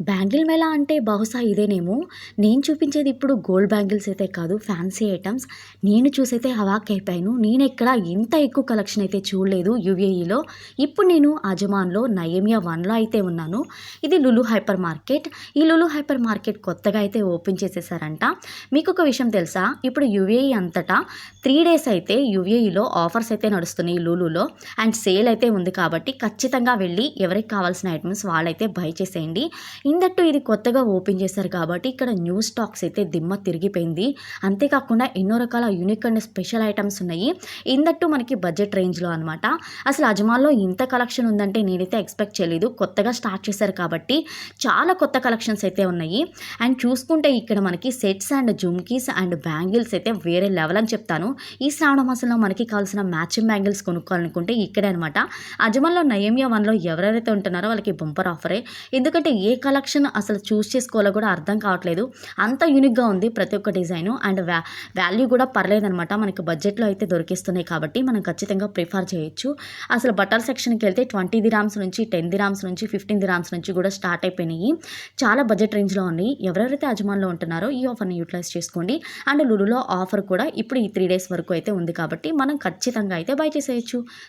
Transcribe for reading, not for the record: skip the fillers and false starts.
Bangle Mela అంటే బహుశా ఇదేనేమో. నేను చూపించేది ఇప్పుడు గోల్డ్ బ్యాంగిల్స్ అయితే కాదు, ఫ్యాన్సీ ఐటమ్స్. నేను చూసైతే అవాక్కయిపోయాను. నేనెక్కడ ఇంత ఎక్కువ కలెక్షన్ అయితే చూడలేదు యూఏఈలో. ఇప్పుడు నేను అజమాన్‌లో నయేమియా 1లో అయితే ఉన్నాను. ఇది లులు హైపర్ మార్కెట్. ఈ లులు హైపర్ మార్కెట్ కొత్తగా అయితే ఓపెన్ చేసేసారంట. మీకొక విషయం తెలుసా? ఇప్పుడు యూఏఈ అంతటా 3 డేస్ అయితే యూఏఈలో ఆఫర్స్ అయితే నడుస్తున్నాయి లులులో. అండ్ సేల్ అయితే ఉంది కాబట్టి ఖచ్చితంగా వెళ్ళి ఎవరికి కావాల్సిన ఐటమ్స్ వాళ్ళైతే బై చేసేయండి. ఇందట్టు ఇది కొత్తగా ఓపెన్ చేశారు కాబట్టి ఇక్కడ న్యూ స్టాక్స్ అయితే దిమ్మ తిరిగిపోయింది. అంతేకాకుండా ఎన్నో రకాల యూనిక్ అండ్ స్పెషల్ ఐటమ్స్ ఉన్నాయి. ఇందట్టు మనకి బడ్జెట్ రేంజ్లో అనమాట. అసలు అజమాన్లో ఇంత కలెక్షన్ ఉందంటే నేనైతే ఎక్స్పెక్ట్ చేయలేదు. కొత్తగా స్టార్ట్ చేశారు కాబట్టి చాలా కొత్త కలెక్షన్స్ అయితే ఉన్నాయి. అండ్ చూసుకుంటే ఇక్కడ మనకి sets and jhumkis and bangles అయితే వేరే లెవెల్ అని చెప్తాను. ఈ శ్రావణ మాసంలో మనకి కావాల్సిన మ్యాచింగ్ బ్యాంగిల్స్ కొనుక్కోవాలనుకుంటే ఇక్కడే అనమాట. అజమాన్లో నయేమియా 1లో ఎవరెవరైతే ఉంటున్నారో వాళ్ళకి బంపర్ ఆఫరే. ఎందుకంటే ఏ కలెక్షన్ అసలు చూస్ చేసుకోవాలో కూడా అర్థం కావట్లేదు. అంత యూనిక్గా ఉంది ప్రతి ఒక్క డిజైను. అండ్ వాల్యూ కూడా పర్లేదనమాట. మనకి బడ్జెట్లో అయితే దొరికిస్తున్నాయి కాబట్టి మనం ఖచ్చితంగా ప్రిఫర్ చేయొచ్చు. అసలు బట్టల సెక్షన్కి వెళ్తే 20 దిరామ్స్ నుంచి 10 దిరామ్స్ నుంచి 15 దిరామ్స్ నుంచి కూడా స్టార్ట్ అయిపోయినాయి. చాలా బడ్జెట్ రేంజ్లో ఉన్నాయి. ఎవరెవరైతే అజమాన్లో ఉంటున్నారో ఈ ఆఫర్ని యూటిలైజ్ చేసుకోండి. అండ్ లులులో ఆఫర్ కూడా ఇప్పుడు ఈ 3 డేస్ వరకు అయితే ఉంది కాబట్టి మనం ఖచ్చితంగా అయితే బై చేసేయచ్చు.